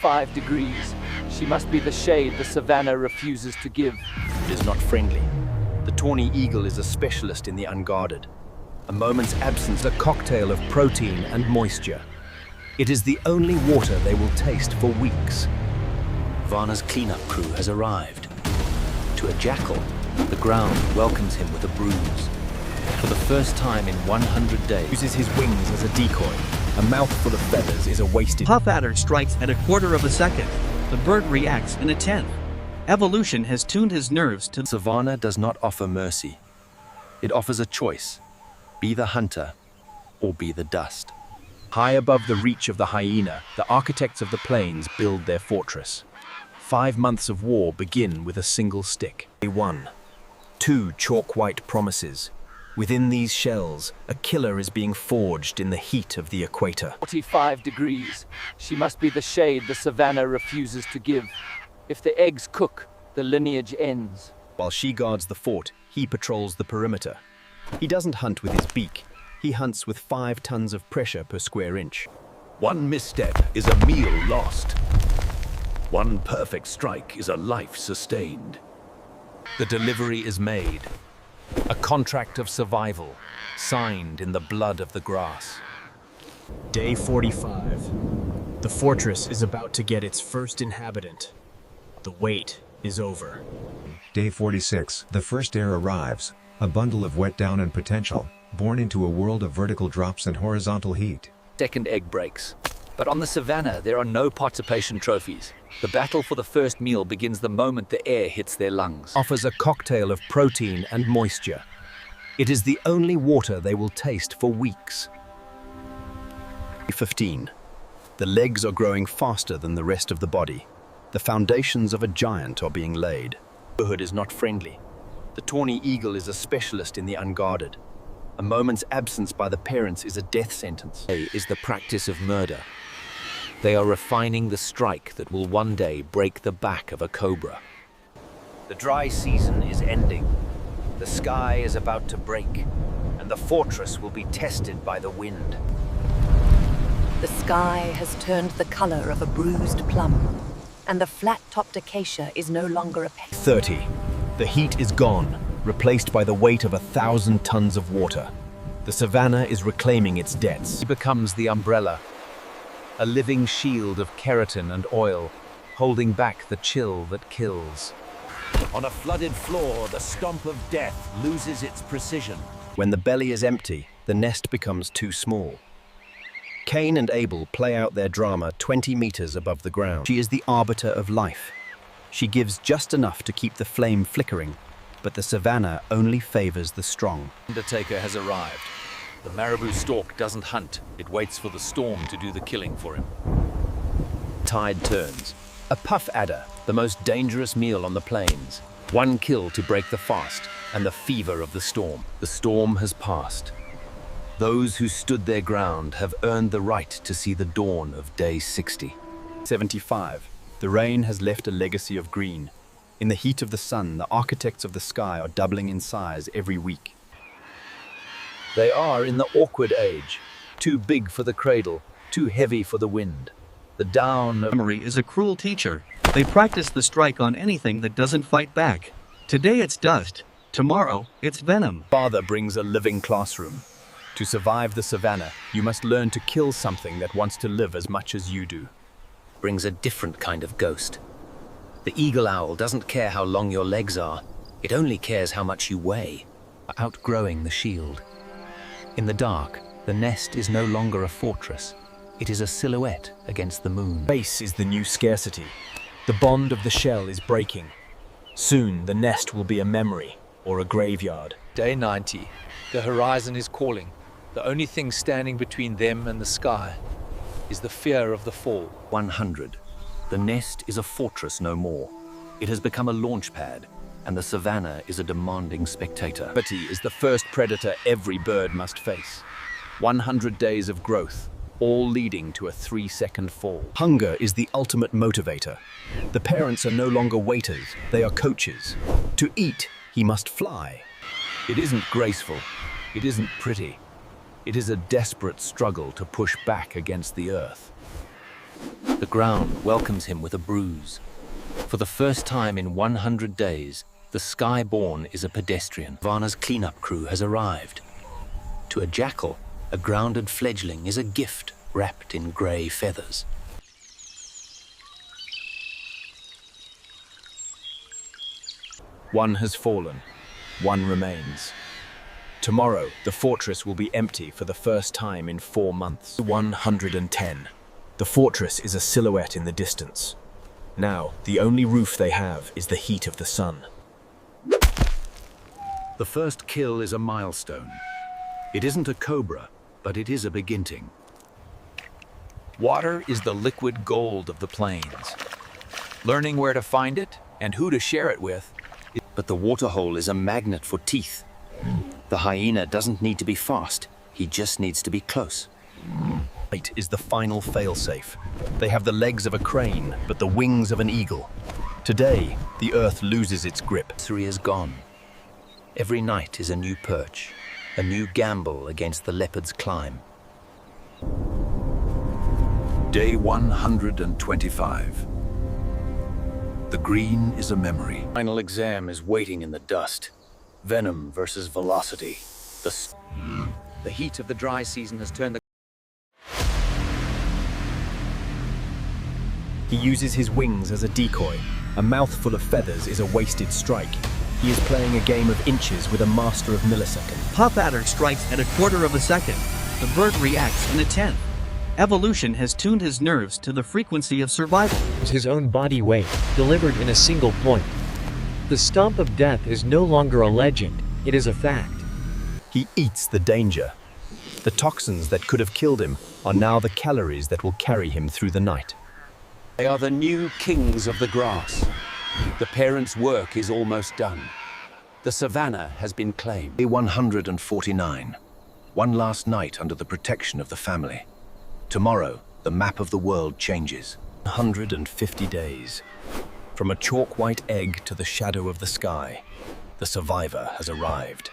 5 degrees. She must be the shade the savanna refuses to give. It is not friendly. The tawny eagle is a specialist in the unguarded. A moment's absence, a cocktail of protein and moisture. It is the only water they will taste for weeks. Varna's cleanup crew has arrived. To a jackal, the ground welcomes him with a bruise. For the first time in 100 days, Uses his wings as a decoy. A mouthful of feathers is a wasted. Puff adder strikes at 1/4 of a second. The bird reacts in 1/10. Evolution has tuned his nerves to. savanna does not offer mercy. It offers a choice. Be the hunter or be the dust. High above the reach of the hyena, the architects of the plains build their fortress. 5 months of war begin with a single stick. Day 1. 2 chalk-white promises. Within these shells, a killer is being forged in the heat of the equator. 45 degrees. She must be the shade the savanna refuses to give. If the eggs cook, the lineage ends. While she guards the fort, he patrols the perimeter. He doesn't hunt with his beak. He hunts with 5 tons of pressure per square inch. One misstep is a meal lost. One perfect strike is a life sustained. The delivery is made. A contract of survival, signed in the blood of the grass. Day 45. The fortress is about to get its first inhabitant. The wait is over. Day 46. The first heir arrives, a bundle of wet down and potential, born into a world of vertical drops and horizontal heat. Second egg breaks. But on the savanna, there are no participation trophies. The battle for the first meal begins the moment the air hits their lungs. Offers a cocktail of protein and moisture. It is the only water they will taste for weeks. 15. The legs are growing faster than the rest of the body. The foundations of a giant are being laid. The neighborhood is not friendly. The tawny eagle is a specialist in the unguarded. A moment's absence by the parents is a death sentence. Is the practice of murder. They are refining the strike that will one day break the back of a cobra. The dry season is ending. The sky is about to break, and the fortress will be tested by the wind. The sky has turned the color of a bruised plum, and the flat-topped acacia is no longer a pest. 30. The heat is gone, replaced by the weight of 1,000 tons of water. The savanna is reclaiming its debts. He becomes the umbrella, a living shield of keratin and oil, holding back the chill that kills. On a flooded floor, the stomp of death loses its precision. When the belly is empty, the nest becomes too small. Cain and Abel play out their drama 20 meters above the ground. She is the arbiter of life. She gives just enough to keep the flame flickering, but the savanna only favors the strong. Undertaker has arrived. The marabou stork doesn't hunt, it waits for the storm to do the killing for him. Tide turns. A puff adder, the most dangerous meal on the plains. One kill to break the fast and the fever of the storm. The storm has passed. Those who stood their ground have earned the right to see the dawn of day 60. 75. The rain has left a legacy of green. In the heat of the sun, the architects of the sky are doubling in size every week. They are in the awkward age, too big for the cradle, too heavy for the wind. The down of Memory is a cruel teacher. They practice the strike on anything that doesn't fight back. Today it's dust. Tomorrow it's venom. Father brings a living classroom. To survive the savanna, you must learn to kill something that wants to live as much as you do. brings a different kind of ghost. The eagle owl doesn't care how long your legs are, it only cares how much you weigh, outgrowing the shield. In the dark, the nest is no longer a fortress. It is a silhouette against the moon. Space is the new scarcity. The bond of the shell is breaking. Soon, the nest will be a memory or a graveyard. Day 90. The horizon is calling. The only thing standing between them and the sky is the fear of the fall. 100. The nest is a fortress no more. It has become a launch pad, and the savanna is a demanding spectator. Gravity is the first predator every bird must face. 100 days of growth, all leading to a 3-second fall. Hunger is the ultimate motivator. The parents are no longer waiters, they are coaches. To eat, he must fly. It isn't graceful, it isn't pretty. It is a desperate struggle to push back against the earth. The ground welcomes him with a bruise. For the first time in 100 days, the Skyborn is a pedestrian. Savanna's cleanup crew has arrived. To a jackal, a grounded fledgling is a gift wrapped in grey feathers. One has fallen, one remains. Tomorrow, the fortress will be empty for the first time in 4 months. 110. The fortress is a silhouette in the distance. Now, the only roof they have is the heat of the sun. The first kill is a milestone. It isn't a cobra, but it is a beginning. Water is the liquid gold of the plains. Learning where to find it and who to share it with. But the waterhole is a magnet for teeth. The hyena doesn't need to be fast, he just needs to be close. Light is the final failsafe. They have the legs of a crane, but the wings of an eagle. Today, the earth loses its grip. Misery is gone. Every night is a new perch, a new gamble against the leopard's climb. Day 125. The green is a memory. Final exam is waiting in the dust. Venom versus velocity. The heat of the dry season has turned the... He uses his wings as a decoy. A mouthful of feathers is a wasted strike. He is playing a game of inches with a master of milliseconds. Pop adder strikes at 1/4 of a second. The bird reacts in 1/10. Evolution has tuned his nerves to the frequency of survival. His own body weight, delivered in a single point. The stomp of death is no longer a legend, it is a fact. He eats the danger. The toxins that could have killed him are now the calories that will carry him through the night. They are the new kings of the grass. The parents' work is almost done. The savanna has been claimed. Day 149. One last night under the protection of the family. Tomorrow, the map of the world changes. 150 days. From a chalk-white egg to the shadow of the sky, the survivor has arrived.